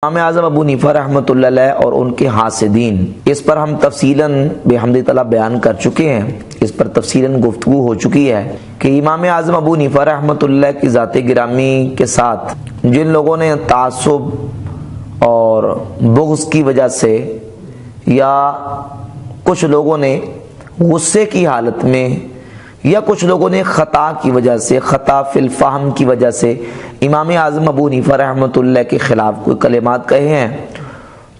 امام اعظم ابو حنیفہ رحمۃ اللہ علیہ اور ان کے حاسدین، اس پر ہم تفصیلاً بحمد تعالیٰ بیان کر چکے ہیں، اس پر تفصیلاً گفتگو ہو چکی ہے کہ امام اعظم ابو حنیفہ رحمۃ اللہ کی ذات گرامی کے ساتھ جن لوگوں نے تعصب اور بغض کی وجہ سے یا کچھ لوگوں نے غصے کی حالت میں یا کچھ لوگوں نے خطا کی وجہ سے، خطا فی الفہم کی وجہ سے امام اعظم ابو حنیفہ رحمۃ اللہ کے خلاف کوئی کلمات کہے ہیں،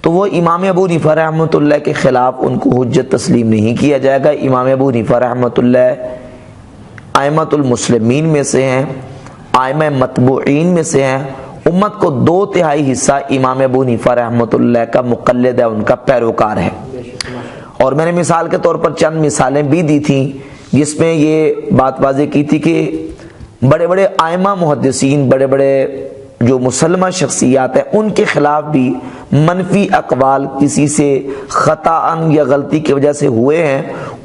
تو وہ امام ابو حنیفہ رحمۃ اللہ کے خلاف ان کو حجت تسلیم نہیں کیا جائے گا۔ امام ابو حنیفہ رحمۃ اللہ ائمۃ المسلمین میں سے ہیں، ائمہ متبوعین میں سے ہیں، امت کو 2/3 حصہ امام ابو حنیفہ رحمۃ اللہ کا مقلد ہے، ان کا پیروکار ہے۔ اور میں نے مثال کے طور پر چند مثالیں بھی دی تھیں جس میں یہ بات واضح کی تھی کہ بڑے بڑے ائمہ محدثین، بڑے بڑے جو مسلمہ شخصیات ہیں، ان کے خلاف بھی منفی اقوال کسی سے خطا یا غلطی کی وجہ سے ہوئے ہیں،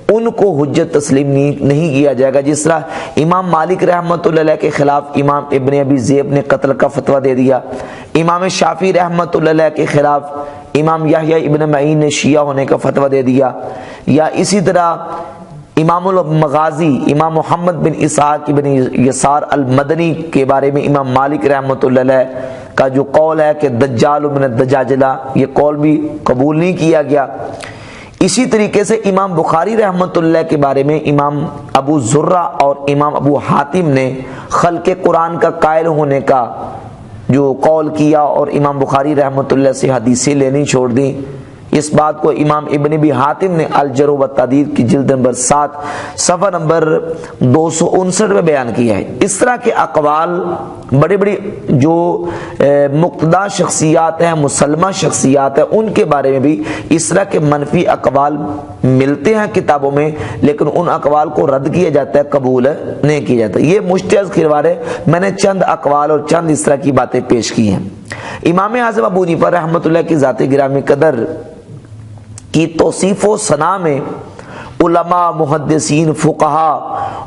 ان کو حجت تسلیم نہیں کیا جائے گا۔ جس طرح امام مالک رحمۃ اللہ علیہ کے خلاف امام ابن ابی ذئب نے قتل کا فتویٰ دے دیا، امام شافعی رحمۃ اللہ علیہ کے خلاف امام یحییٰ ابن معین نے شیعہ ہونے کا فتویٰ دے دیا، یا اسی طرح امام المغازی امام محمد بن اسحاق بن یسار المدنی کے بارے میں امام مالک رحمۃ اللہ علیہ کا جو قول ہے کہ دجال من الدجاجلہ، یہ قول بھی قبول نہیں کیا گیا۔ اسی طریقے سے امام بخاری رحمۃ اللہ کے بارے میں امام ابو زرہ اور امام ابو حاتم نے خلق قرآن کا قائل ہونے کا جو قول کیا اور امام بخاری رحمۃ اللہ سے حدیثیں لینی چھوڑ دیں۔ اس بات کو امام ابن ابی حاتم نے الجرح والتعدیل کی جلد نمبر 7 صفحہ نمبر 259 میں بیان کیا ہے۔ اس طرح کے اقوال بڑی بڑی جو مقتدی شخصیات ہیں، مسلمہ شخصیات ہیں، ان کے بارے میں بھی اس طرح کے منفی اقوال ملتے ہیں کتابوں میں، لیکن ان اقوال کو رد کیا جاتا ہے، قبول نہیں کیا جاتا۔ یہ مشتہر خروار ہے، میں نے چند اقوال اور چند اس طرح کی باتیں پیش کی ہیں۔ امام اعظم ابو حنیفہ رحمۃ اللہ کی ذات گرامی قدر کی توصیف و ثنا میں علماء، محدثین، فقہا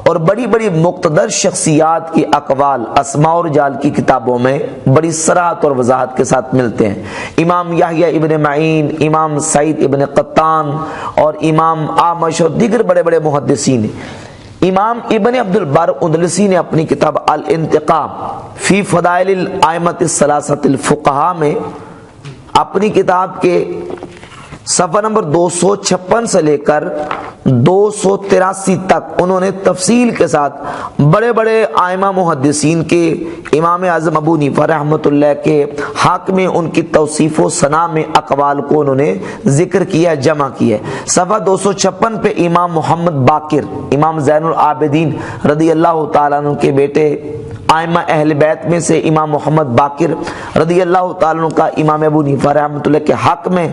اور بڑی بڑی مقتدر شخصیات کی اقوال اسماء و رجال کی کتابوں میں بڑی صراحت اور وضاحت کے ساتھ ملتے ہیں۔ امام یحییٰ ابن معین، امام سعید ابن قطان اور امام اعمش اور دیگر بڑے بڑے محدثین، امام ابن عبد البر اندلسی نے اپنی کتاب الانتقاء فی فضائل الائمۃ الثلاثۃ الفقہاء میں اپنی کتاب کے صفحہ نمبر 256 سے لے کر 283 تک انہوں نے تفصیل کے ساتھ بڑے بڑے ائمہ محدثین کے امام اعظم ابو حنیفہ رحمۃ اللہ کے حق میں ان کی توصیف و ثنا میں اقوال کو انہوں نے ذکر کیا، جمع کیا۔ صفحہ 256 پہ امام محمد باقر، امام زین العابدین رضی اللہ تعالیٰ عنہ کے بیٹے، ائمہ اہل بیت میں سے امام محمد باقر رضی اللہ تعالیٰ عنہ کا امام ابو حنیفہ رحمۃ اللہ کے حق میں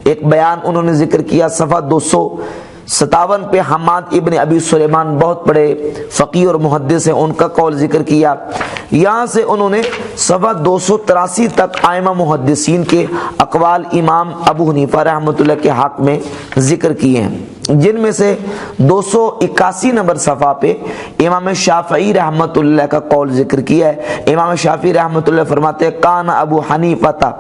ایک بیان انہوں نے ذکر کیا۔ صفحہ 257 پہ حماد ابن ابی سلیمان، بہت بڑے فقیہ اور محدث ہیں، ان کا قول ذکر کیا۔ یہاں سے انہوں نے صفحہ 283 تک ائمہ محدثین کے اقوال امام ابو حنیفہ رحمۃ اللہ کے حق میں ذکر کیے ہیں، جن میں سے 281 نمبر صفحہ پہ امام شافعی رحمۃ اللہ کا قول ذکر کیا ہے۔ امام شافعی رحمۃ اللہ فرماتے ہیں کان ابو حنیفہ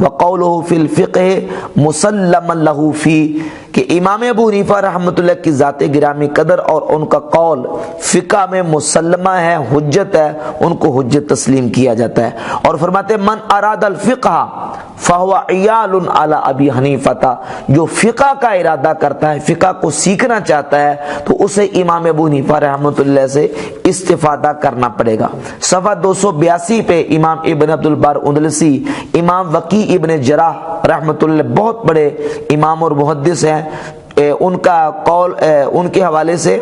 وقولہ فی الفقہ مسلما لہ فی، کہ امام ابو حنیفہ رحمۃ اللہ کی ذات گرامی قدر اور ان کا قول فقہ میں مسلمہ ہے، حجت ہے، ان کو حجت تسلیم کیا جاتا ہے۔ اور فرماتے من اراد الفقہ فہو عیال علی ابی حنیفہ، جو فقہ کا ارادہ کرتا ہے، فقہ کو سیکھنا چاہتا ہے، تو اسے امام ابو حنیفہ رحمۃ اللہ سے استفادہ کرنا پڑے گا۔ صفحہ 282 پہ امام ابن عبد البر اندلسی، امام وقیع ابن جراح رحمۃ اللہ بہت بڑے امام اور محدث ہیں، ان کا قول ان کے حوالے سے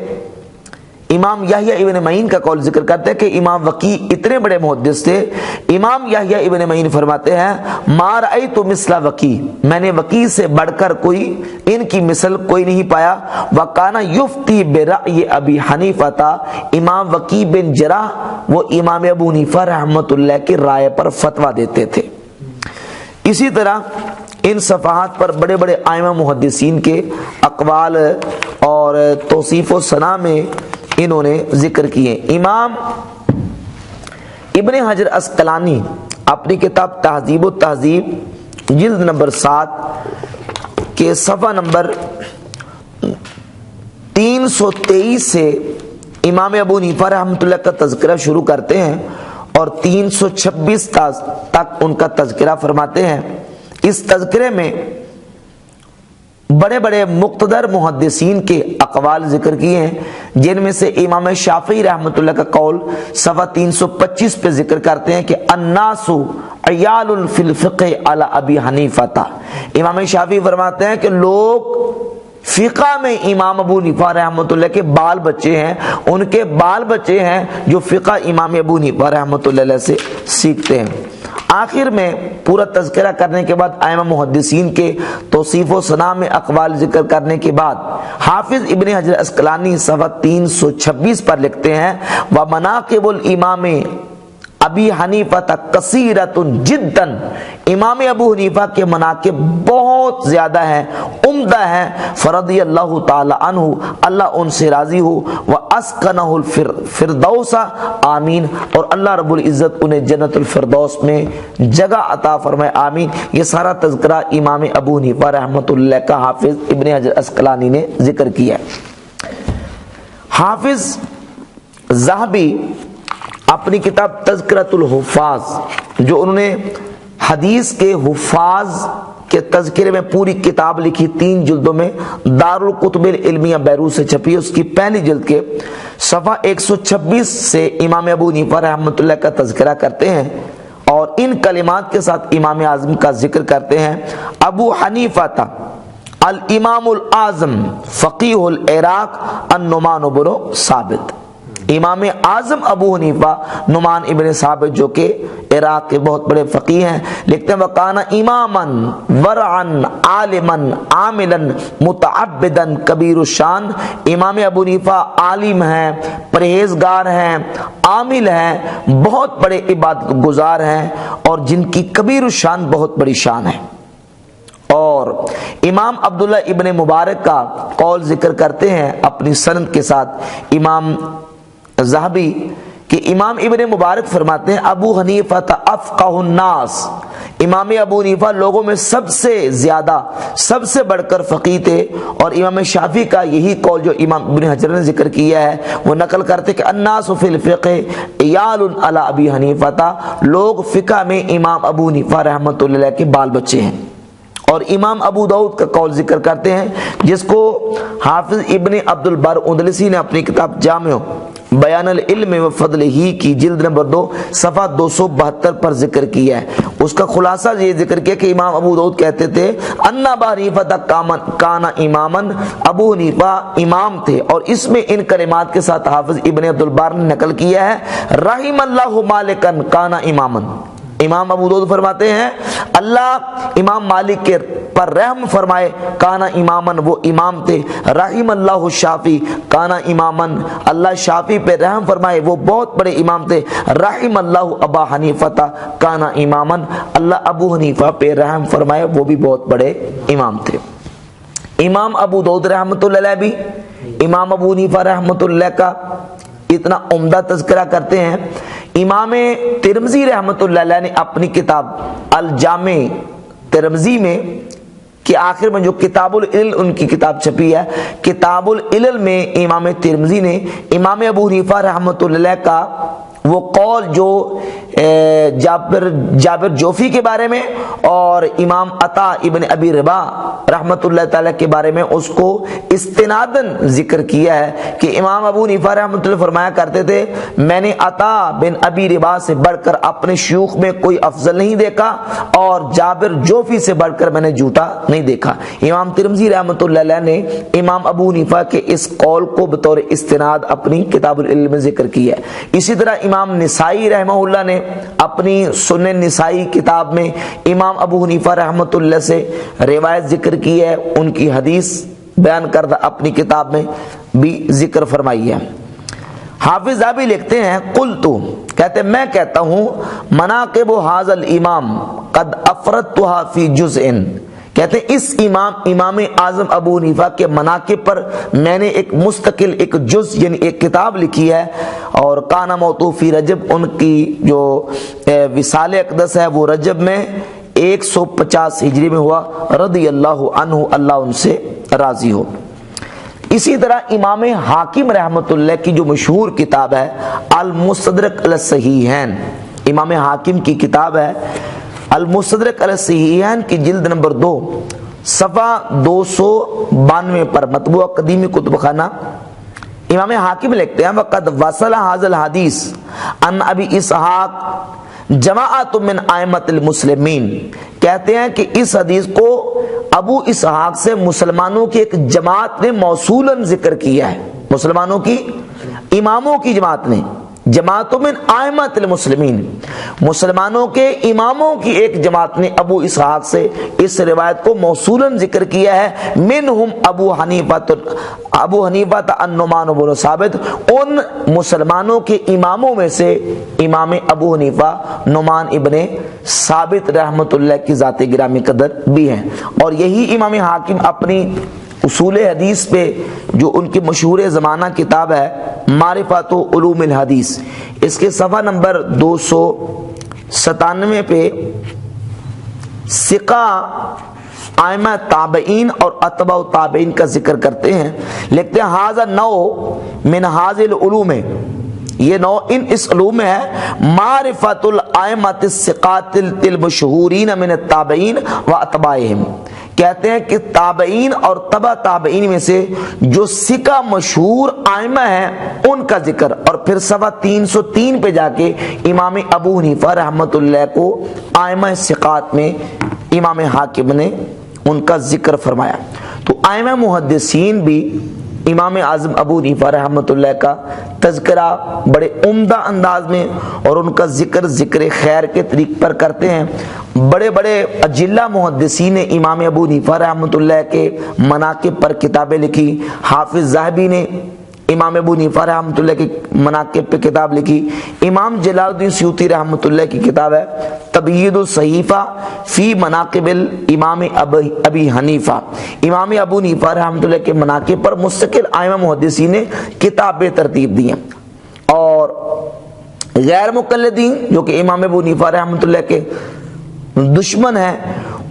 امام یحییٰ ابن معین کا قول ذکر کرتے ہیں کہ امام وقیع اتنے بڑے محدث تھے، امام یحییٰ ابن معین فرماتے ہیں ما رأیت مثل وقیع، میں نے وقیع سے بڑھ کر کوئی ان کی مثل کوئی نہیں پایا۔ وکانا یفتی برأی ابی حنیفہ، امام وقیع بن جراح وہ امام ابو حنیفہ رحمۃ اللہ کی رائے پر فتویٰ دیتے تھے۔ اسی طرح ان صفحات پر بڑے بڑے ائمہ محدثین کے اقوال اور توصیف و ثنا میں انہوں نے ذکر کیے۔ امام ابن حجر عسقلانی اپنی کتاب تہذیب و تہذیب جلد نمبر 7 کے صفحہ نمبر 323 سے امام ابو حنیفہ رحمۃ اللہ کا تذکرہ شروع کرتے ہیں اور 326 تک ان کا تذکرہ فرماتے ہیں۔ اس تذکرے میں بڑے بڑے مقتدر محدثین کے اقوال ذکر کیے ہیں، جن میں سے امام شافعی رحمۃ اللہ کا قول صفحہ 325 پہ ذکر کرتے ہیں کہ الناس عیال فی الفقہ علی ابی حنیفہ۔ امام شافعی فرماتے ہیں کہ لوگ فقہ میں امام ابو حنیفہ رحمۃ اللہ کے بال بچے ہیں، ان کے بال بچے ہیں جو فقہ امام ابو حنیفہ رحمۃ اللہ سے سیکھتے ہیں۔ آخر میں پورا تذکرہ کرنے کے بعد ائمہ محدثین کے توصیف و ثنا میں اقوال ذکر کرنے کے بعد حافظ ابن حجر عسقلانی صفحہ 326 پر لکھتے ہیں وَمَنَاقِبُ الْإِمَامِ ابی حنیفہ کثیرۃ جدا، امام ابو حنیفہ کے مناقب بہت زیادہ ہیں، عمدہ ہیں، فرضی اللہ تعالی عنہ، اللہ ان سے راضی ہو، واسکنہ الفردوس آمین، اور اللہ رب العزت انہیں جنت الفردوس میں جگہ عطا فرمائے آمین۔ یہ سارا تذکرہ امام ابو حنیفہ رحمۃ اللہ کا حافظ ابن حجر عسقلانی نے ذکر کیا ہے۔ حافظ ذہبی اپنی کتاب تذکرۃ الحفاظ، جو انہوں نے حدیث کے حفاظ کے تذکرے میں پوری کتاب لکھی 3 جلدوں میں، دارالکتب العلمیہ بیروت سے چھپی ہے، اس کی پہلی جلد کے صفحہ 126 سے امام ابو حنیفہ رحمۃ اللہ کا تذکرہ کرتے ہیں اور ان کلمات کے ساتھ امام اعظم کا ذکر کرتے ہیں۔ ابو حنیفہ الامام الاعظم فقیہ العراق النعمان بن ثابت، امام اعظم ابو حنیفہ نعمان ابن ثابت جو کہ عراق کے بہت بڑے فقیہ ہیں، لکھتے ہیں وَقَانَ إِمَامًا وَرْعًا عَالِمًا عَامِلًا مُتَعَبِّدًا کبیر الشان، امام ابو حنیفہ عالم ہیں، پرہیزگار ہیں، عامل ہیں، بہت بڑے عبادت گزار ہیں اور جن کی کبیر الشان بہت بڑی شان ہے۔ اور امام عبداللہ ابن مبارک کا قول ذکر کرتے ہیں اپنی سند کے ساتھ امام ذہبی کہ امام ابن مبارک فرماتے ہیں ابو حنیفہ افقہ الناس، امام ابو حنیفہ لوگوں میں سب سے زیادہ سب سے بڑھ کر فقیہ تھے، اور امام شافعی کا یہی قول جو امام ابن حجر نے ذکر کیا ہے وہ نقل کرتے کہ الناس فی الفقہ عیال علی ابی حنیفہ، لوگ فقہ میں امام ابو حنیفہ رحمۃ اللہ علیہ کے بال بچے ہیں۔ اور امام ابو داؤد کا قول ذکر کرتے ہیں جس کو حافظ ابن عبد البر اندلسی نے اپنی کتاب جامع بیان العلم و فضلہ کی جلد نمبر 2 صفحہ 272 پر ذکر کیا ہے۔ اس کا خلاصہ یہ ذکر کیا کہ امام ابو داؤد کہتے تھے ان ابا حنیفہ کانا اماما، ابو حنیفہ امام تھے، اور اس میں ان کلمات کے ساتھ حافظ ابن عبد البر نے نقل کیا ہے رحم اللہ مالکا کانا اماما، امام ابو داؤد فرماتے ہیں اللہ امام مالک کے پر رحم فرمائے، کانا امامن وہ امام تھے، رحم اللہ شافی کانا امامن اللہ شافی پہ رحم فرمائے وہ بہت بڑے امام تھے، رحم اللہ ابا حنیفہ کانا امامن اللہ ابو حنیفہ پہ رحم فرمائے وہ بھی بہت بڑے امام تھے۔ امام ابو داؤد رحمۃ اللہ علیہ بھی امام ابو حنیفہ رحمۃ اللہ کا اتنا عمدہ تذکرہ کرتے ہیں۔ امام ترمذی رحمۃ اللہ علیہ نے اپنی کتاب الجامع ترمذی میں کہ آخر میں جو کتاب العلل ان کی کتاب چھپی ہے، کتاب العلل میں امام ترمذی نے امام ابو حنیفہ رحمۃ اللہ کا وہ قول جو جابر جوفی کے بارے میں اور امام عطا ابن ابی رباح رحمت اللہ تعالی کے بارے میں اس کو استنادن ذکر کیا ہے کہ امام ابو حنیفہ رحمت اللہ فرمایا کرتے تھے میں نے عطا بن ابی رباح سے بڑھ کر اپنے شیوخ میں کوئی افضل نہیں دیکھا اور جابر جوفی سے بڑھ کر میں نے جھوٹا نہیں دیکھا۔ امام ترمذی رحمت اللہ علیہ نے امام ابو حنیفہ کے اس قول کو بطور استناد اپنی کتاب العلم میں ذکر کیا ہے۔ اسی طرح امام نسائی رحمہ اللہ نے اپنی سنن نسائی کتاب میں امام ابو حنیفہ رحمۃ اللہ سے روایت ذکر کی ہے، ان کی حدیث بیان کردہ اپنی کتاب میں بھی ذکر فرمائی ہے۔ حافظ ذہبی لکھتے ہیں قلتو کہتے میں کہتا ہوں مناقب ھذا الامام قد افردتها فی جزء، کہتے ہیں اس امام اعظم ابو حنیفہ کے مناقب پر میں نے ایک مستقل ایک جز یعنی ایک کتاب لکھی ہے، اور کانا موتو فی رجب، ان کی جو وصال اقدس ہے وہ رجب میں 150 ہجری میں ہوا، رضی اللہ عنہ، اللہ ان سے راضی ہو۔ اسی طرح امام حاکم رحمۃ اللہ کی جو مشہور کتاب ہے المستدرک علی الصحیحین، امام حاکم کی کتاب ہے المستدرک علی الصحیحین کی جلد نمبر 2 صفحہ 292 پر، مطبوعہ قدیمی کتب خانہ، امام حاکم لکھتے ہیں وقد وصل هذا الحدیث ان ابی اسحاق جماعت من ائمۃ المسلمین، کہتے ہیں کہ اس حدیث کو ابو اسحاق سے مسلمانوں کی ایک جماعت نے موصولاً ذکر کیا ہے، مسلمانوں کی اماموں کی جماعت نے، جماعت من ائمۃ المسلمین، مسلمانوں کے اماموں کی ایک جماعت نے ابو اسحاق سے اس روایت کو موصولاً ذکر کیا ہے، منہم ابو حنیفہ النعمان بن ثابت، ان مسلمانوں کے اماموں میں سے امام ابو حنیفہ نعمان ابن ثابت رحمت اللہ کی ذات گرامی قدر بھی ہیں۔ اور یہی امام حاکم اپنی اصول حدیث پہ جو ان کی مشہور زمانہ کتاب ہے معرفت علوم الحدیث، اس کے صفحہ نمبر 297 پہ ثقہ ائمہ تابعین اور اتباع تابعین کا ذکر کرتے ہیں، لکھتے ہیں ھذا نوع من ھذہ العلوم، یہ نوع اس علوم میں ہے، معرفت الائمۃ الثقات المشہورین من التابعین و اتباعہم، کہتے ہیں کہ تابعین اور تبع تابعین میں سے جو ثقہ مشہور ائمہ ہیں ان کا ذکر، اور پھر صفحہ 303 پہ جا کے امام ابو حنیفہ رحمۃ اللہ کو ائمہ ثقات میں امام حاکم نے ان کا ذکر فرمایا۔ تو ائمہ محدثین بھی امام اعظم ابو حنیفہ رحمۃ اللہ کا تذکرہ بڑے عمدہ انداز میں اور ان کا ذکر خیر کے طریق پر کرتے ہیں۔ بڑے بڑے اجلہ محدثین نے امام ابو حنیفہ رحمۃ اللہ کے مناقب پر کتابیں لکھی، حافظ ذہبی نے امام ابو حنیفہ رحمۃ اللہ کے مناقب پہ کتاب لکھی، امام جلال الدین سیوطی رحمۃ اللہ کی کتاب ہے تبیید الصحیفہ فی مناقب الامام ابی حنیفہ، امام ابو حنیفہ رحمۃ اللہ کے مناقب پر مستقل ائمہ محدثین نے کتابیں ترتیب دی ہیں۔ اور غیر مقلدین جو کہ امام ابو حنیفہ رحمۃ اللہ کے دشمن ہیں،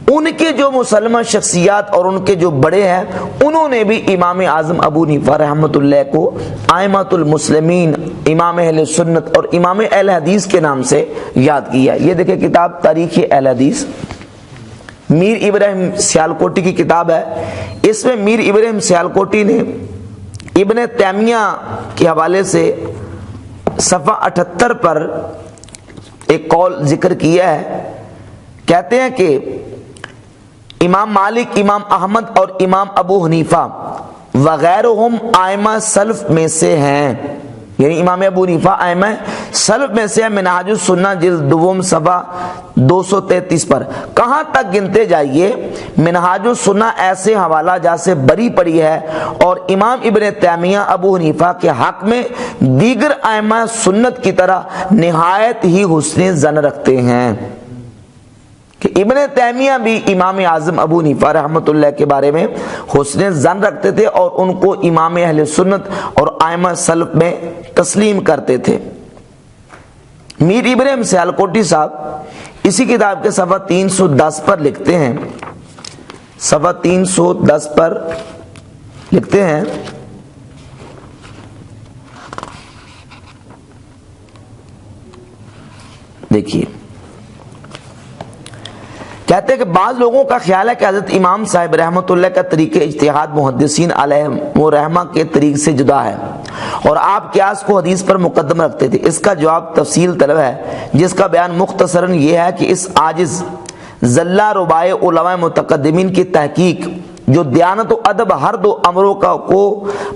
ان کے جو مسلمہ شخصیات اور ان کے جو بڑے ہیں، انہوں نے بھی امام اعظم ابو حنیفہ رحمۃ اللہ کو ائمۃ المسلمین، امام اہل سنت اور امام اہل حدیث کے نام سے یاد کیا۔ یہ دیکھیں کتاب تاریخ اہل حدیث، میر ابراہیم سیالکوٹی کی کتاب ہے، اس میں میر ابراہیم سیالکوٹی نے ابن تیمیہ کے حوالے سے صفحہ 78 پر ایک قول ذکر کیا ہے، کہتے ہیں کہ امام مالک، امام احمد اور امام ابو حنیفہ وغیرہم ائمہ سلف میں سے ہیں، یعنی امام ابو حنیفہ ائمہ سلف میں سے ہیں۔ منہاج السنہ جلد دوم صفحہ 233 پر کہاں تک گنتے جائیے، منہاج السنہ ایسے حوالہ جہاں سے بری پڑی ہے، اور امام ابن تیمیہ ابو حنیفہ کے حق میں دیگر ائمہ سنت کی طرح نہایت ہی حسن ظن رکھتے ہیں، کہ ابن تیمیہ بھی امام اعظم ابو حنیفہ رحمۃ اللہ کے بارے میں حسن ظن رکھتے تھے اور ان کو امام اہل سنت اور ائمہ سلف میں تسلیم کرتے تھے۔ میر ابراہیم سیالکوٹی صاحب اسی کتاب کے صفحہ 310 پر لکھتے ہیں، صفحہ 310 پر لکھتے ہیں، دیکھیے کہتے ہیں کہ بعض لوگوں کا خیال ہے کہ حضرت امام صاحب رحمۃ اللہ کا طریقہ اجتہاد محدثین علیہ و رحمہ کے طریق سے جدا ہے، اور آپ قیاس کو حدیث پر مقدم رکھتے تھے۔ اس کا جواب تفصیل طلب ہے، جس کا بیان مختصراً یہ ہے کہ اس عاجز زلہ ربائے علماء متقدمین کی تحقیق جو دیانت و ادب ہر دو امروں کو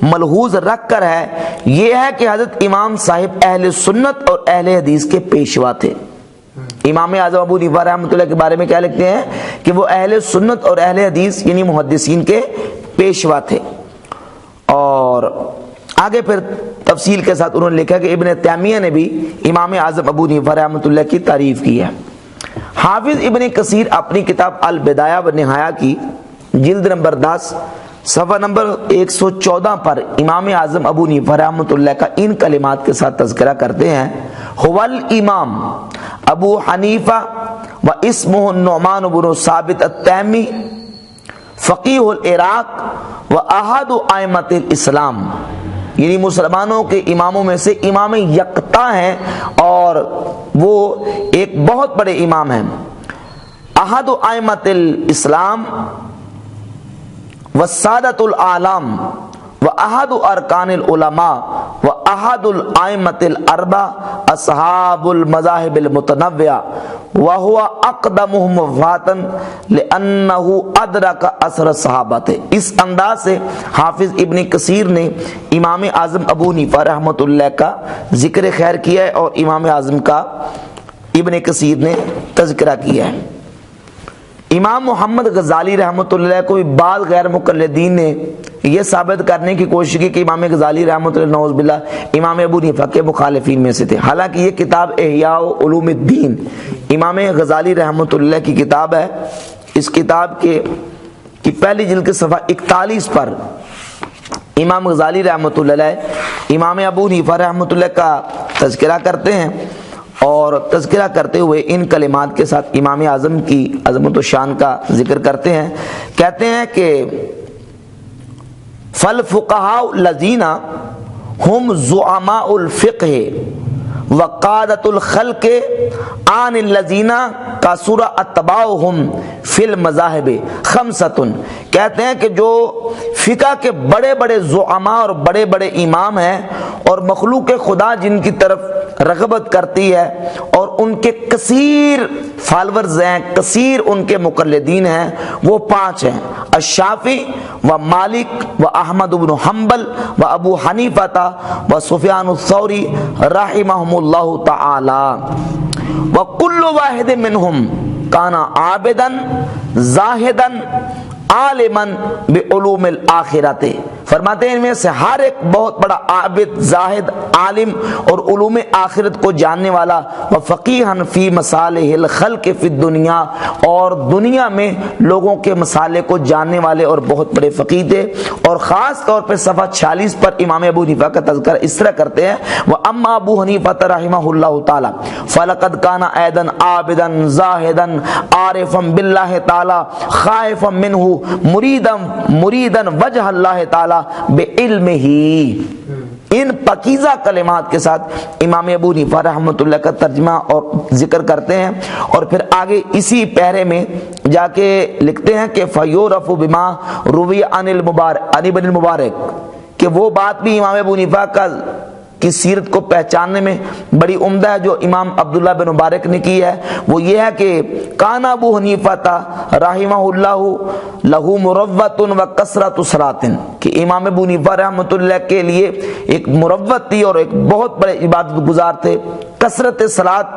ملحوظ رکھ کر ہے، یہ ہے کہ حضرت امام صاحب اہل سنت اور اہل حدیث کے پیشوا تھے۔ امام اعظم ابو حنیفہ رحمۃ اللہ کے بارے میں کیا لکھتے ہیں کہ وہ اہل سنت اور اہل حدیث یعنی محدثین کے پیشوا تھے۔ اور آگے پھر تفصیل کے ساتھ انہوں نے لکھا کہ ابن تیمیہ نے بھی امام اعظم ابو حنیفہ رحمۃ اللہ کی تعریف کی ہے۔ حافظ ابن کثیر اپنی کتاب البدایہ و نہایہ کی جلد نمبر 10 صفحہ نمبر 114 پر امام اعظم ابو حنیفہ رحمۃ اللہ کا ان کلمات کے ساتھ تذکرہ کرتے ہیں، هو الامام ابو حنیفہ و اسمہ النعمان بن ثابت التیمی فقیہ العراق و احد ائمۃ الاسلام، یعنی مسلمانوں کے اماموں میں سے امام یکتا ہیں اور وہ ایک بہت بڑے امام ہیں۔ احد ائمۃ الاسلام والسادۃ الاعلام و احد ارکان العلماء و احد الائمۃ الاربعہ اصحاب المذاہب المتنوعہ وہو اقدمہم وفاتا لانہ ادرک اثر الصحابۃ۔ اس انداز سے حافظ ابن کثیر نے امام اعظم ابو حنیفہ رحمۃ اللہ کا ذکر خیر کیا ہے اور امام اعظم کا ابن کثیر نے تذکرہ کیا ہے۔ امام محمد غزالی رحمۃ اللہ کو بھی بعض غیر مقلدین نے یہ ثابت کرنے کی کوشش کی کہ امام غزالی رحمۃ اللہ نعوذ باللہ امام ابو حنیفہ کے مخالفین میں سے تھے، حالانکہ یہ کتاب احیاء علوم الدین امام غزالی رحمۃ اللہ کی کتاب ہے۔ اس کتاب کی پہلی جلد کے صفحہ 41 پر امام غزالی رحمۃ اللہ علیہ امام ابو حنیفہ رحمۃ اللہ کا تذکرہ کرتے ہیں، اور تذکرہ کرتے ہوئے ان کلمات کے ساتھ امام اعظم کی عظمت و شان کا ذکر کرتے ہیں۔ کہتے ہیں کہ فالفقہاء الذین ہم زعماء الفقہ وقادۃ الخلق عن الذین کثر اتباعہم فی المذاہب خمسۃ، کہتے ہیں کہ جو فقہ کے بڑے بڑے زعماء اور بڑے بڑے امام ہیں اور مخلوق خدا جن کی طرف رغبت کرتی ہے اور ان کے کثیر فالورز ہیں، کثیر ان کے مقلدین ہیں، وہ 5 ہیں: الشافعی و مالک و احمد بن حنبل و ابو حنیفہ و سفیان الثوری رحمہم اللہ تعالی، وکل واحد منہم کان عابدا زاہدا عالما بعلوم الآخرۃ۔ فرماتے ہیں ان میں سے ہر ایک بہت بڑا عابد، زاہد، عالم اور علوم آخرت کو جاننے والا، وفقیہا فی مصالح الخلق فی الدنیا، اور دنیا میں لوگوں کے مسالے کو جاننے والے اور بہت بڑے فقیہ تھے۔ اور خاص طور پہ صفحہ 46 پر امام ابو حنیفہ کا تذکرہ اس طرح کرتے ہیں: وَأَمَّا أَبُو حَنِيفَةَ رَحِمَهُ اللَّهُ تَعَالَى فَلَقَدْ كَانَ أَيْضًا عَابِدًا زَاهِدًا عَارِفًا بِاللَّهِ تَعَالَى خَائِفًا مِنْهُ مُرِيدًا وَجْهَ اللَّهِ تَعَالَى بعلمہ۔ ان پاکیزہ کلمات کے ساتھ امام ابو حنیفہ رحمۃ اللہ کا ترجمہ اور ذکر کرتے ہیں، اور پھر آگے اسی پیرے میں جا کے لکھتے ہیں کہ فیورف بما روی عن ابن المبارک، کہ وہ بات بھی امام ابو حنیفہ کی سیرت کو پہچاننے میں بڑی عمدہ ہے جو امام عبداللہ بن مبارک نے کی ہے۔ وہ یہ ہے کہ کان ابو حنیفہ رحمہ اللہ لہو مروت و کثرت صلاۃ، کہ امام ابو حنیفہ رحمۃ اللہ کے لیے ایک مروت تھی اور ایک بہت بڑے عبادت گزار تھے، کثرت صلاۃ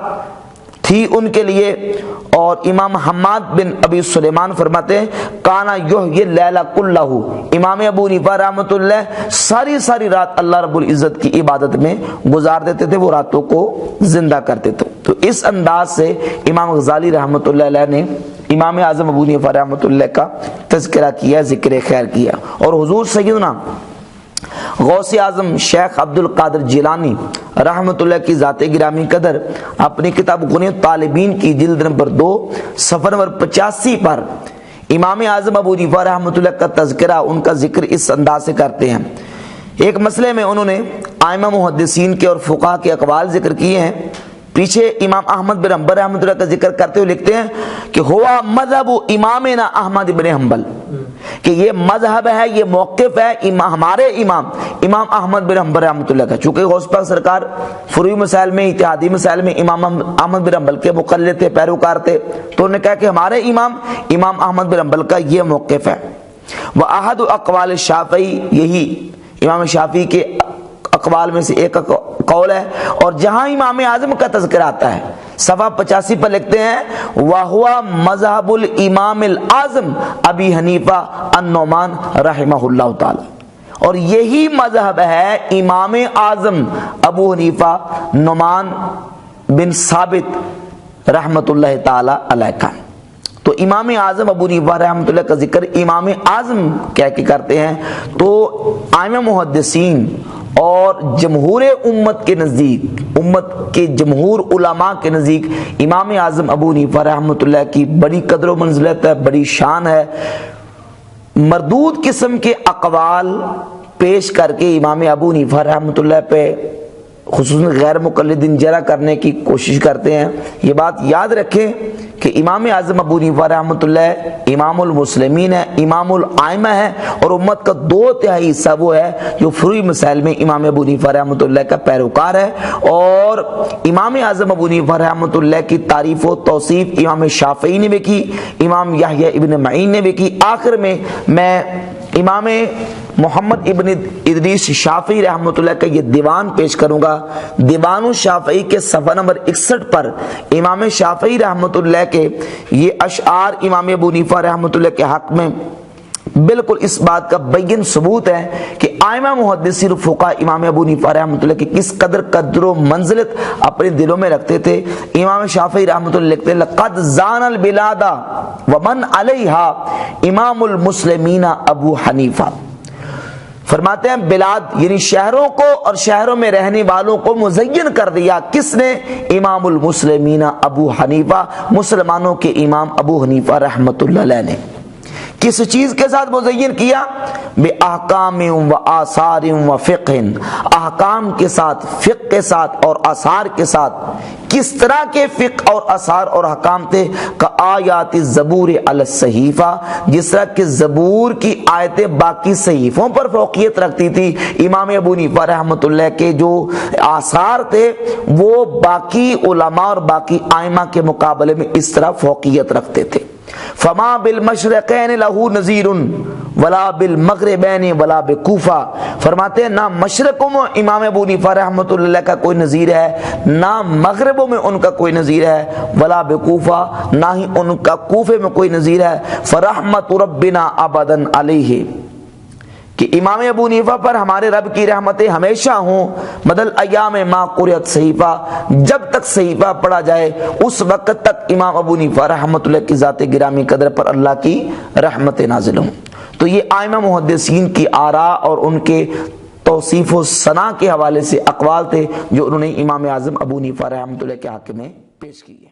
تھی ان کے لیے۔ اور امام حماد بن ابی سلیمان فرماتے ہیں کانا یحیی اللیل کلہ، امام ابو حنیفہ رحمۃ اللہ ساری رات اللہ رب العزت کی عبادت میں گزار دیتے تھے، وہ راتوں کو زندہ کرتے تھے۔ تو اس انداز سے امام غزالی رحمۃ اللہ علیہ نے امام اعظم ابو حنیفہ رحمۃ اللہ کا تذکرہ کیا، ذکر خیر کیا۔ اور حضور سیدنا غوث اعظم شیخ عبد القادر جیلانی رحمۃ اللہ کی ذات گرامی قدر اپنی کتاب غنیۃ طالبین کی جلد نمبر 2 صفحہ نمبر 85 پر امام اعظم ابو حنیفہ رحمۃ اللہ کا تذکرہ، ان کا ذکر اس انداز سے کرتے ہیں۔ ایک مسئلے میں انہوں نے ائمہ محدثین کے اور فقہاء کے اقوال ذکر کیے ہیں۔ پیچھے امام احمد بن حنبل رحمۃ اللہ کا ذکر کرتے ہوئے لکھتے ہیں کہ ہوا مذہب امامنا احمد بن حنبل، کہ یہ مذہب ہے، یہ موقف ہے ہمارے امام احمد بن حنبل رحمۃ اللہ کا۔ چونکہ غوث پاک سرکار فروعی مسائل میں، اتحادی مسائل میں امام احمد بن حنبل کے مقلد تھے، پیروکار تھے، تو انہوں نے کہا کہ ہمارے امام احمد بن حنبل کا یہ موقف ہے۔ وَأَحَدُ أَقْوَالِ الشَّافِعِي، یہی امام شافعی کے اقوال میں سے ایک قول ہے۔ اور جہاں امام اعظم کا تذکرہ آتا ہے صفحہ 85 پر لکھتے ہیں وَهُوَ مذہب الامام الاعظم ابی حنیفہ النعمان رحمہ اللہ تعالی، اور یہی مذہب ہے امام اعظم ابو حنیفہ نعمان بن ثابت رحمۃ اللہ تعالی علیہ کا۔ تو امام اعظم ابو حنیفہ رحمۃ اللہ کا ذکر امام اعظم کہہ کے کرتے ہیں۔ تو ائمہ محدثین اور جمہور امت کے نزدیک، امت کے جمہور علماء کے نزدیک امام اعظم ابو حنیفہ رحمۃ اللہ کی بڑی قدر و منزلت ہے، بڑی شان ہے۔ مردود قسم کے اقوال پیش کر کے امام ابو حنیفہ رحمۃ اللہ پہ خصوصاً غیر مقلدین جرح کرنے کی کوشش کرتے ہیں۔ یہ بات یاد رکھیں کہ امام اعظم ابو حنیفہ رحمۃ اللہ امام المسلمین ہے، امام الائمہ ہے، اور امت کا 2/3 حصہ وہ ہے جو فروعی مسائل میں امام ابو حنیفہ رحمۃ اللہ کا پیروکار ہے۔ اور امام اعظم ابو حنیفہ رحمۃ اللہ کی تعریف و توصیف امام شافعی نے بھی کی، امام یحییٰ ابن معین نے بھی کی۔ آخر میں امام محمد ابن ادریس شافعی رحمۃ اللہ کا یہ دیوان پیش کروں گا۔ دیوان الشافعی کے صفحہ نمبر 61 پر امام شافعی رحمۃ اللہ کے یہ اشعار امام ابو حنیفہ رحمۃ اللہ کے حق میں بالکل اس بات کا بین ثبوت ہے کہ ائمہ محدثین فقہاء امام ابو حنیفہ رحمۃ اللہ کی کس قدر و منزلت اپنے دلوں میں رکھتے تھے۔ امام شافعی رحمۃ اللہ لکھتے ہیں لقد زان البلاد ومن علیہا امام المسلمین ابو حنیفہ، فرماتے ہیں بلاد یعنی شہروں کو اور شہروں میں رہنے والوں کو مزین کر دیا، کس نے؟ امام المسلمین ابو حنیفہ، مسلمانوں کے امام ابو حنیفہ رحمۃ اللہ علیہ نے۔ کس چیز کے ساتھ مزین کیا؟ بے احکام و آثار و فقہ، احکام کے ساتھ، فقہ کے ساتھ اور آثار کے ساتھ۔ کس طرح کے فقہ اور آثار اور احکام تھے؟ کآیات الزبور علی الصحیفہ، جس طرح کہ زبور کی آیتیں باقی صحیفوں پر فوقیت رکھتی تھی، امام ابو حنیفہ رحمۃ اللہ کے جو آثار تھے وہ باقی علماء اور باقی ائمہ کے مقابلے میں اس طرح فوقیت رکھتے تھے۔ فما بالمشرقین لہو نذیر ولا بالمغربین ولا بکوفہ، فرماتے ہیں نہ مشرقوں میں امام ابو حنیفہ رحمۃ اللہ کا کوئی نظیر ہے، نہ مغربوں میں ان کا کوئی نظیر ہے، ولا بکوفہ، نہ ہی ان کا کوفے میں کوئی نظیر ہے۔ فرحمت ربنا ابدا علیہ، کہ امام ابو حنیفہ پر ہمارے رب کی رحمتیں ہمیشہ ہوں، مدل ایام ما قرئت صحیفہ، جب تک صحیفہ پڑھا جائے اس وقت تک امام ابو حنیفہ رحمۃ اللہ کی ذات گرامی قدر پر اللہ کی رحمتیں نازل ہوں۔ تو یہ ائمہ محدثین کی آراء اور ان کے توصیف و ثنا کے حوالے سے اقوال تھے جو انہوں نے امام اعظم ابو حنیفہ رحمۃ اللہ کے حق میں پیش کیے۔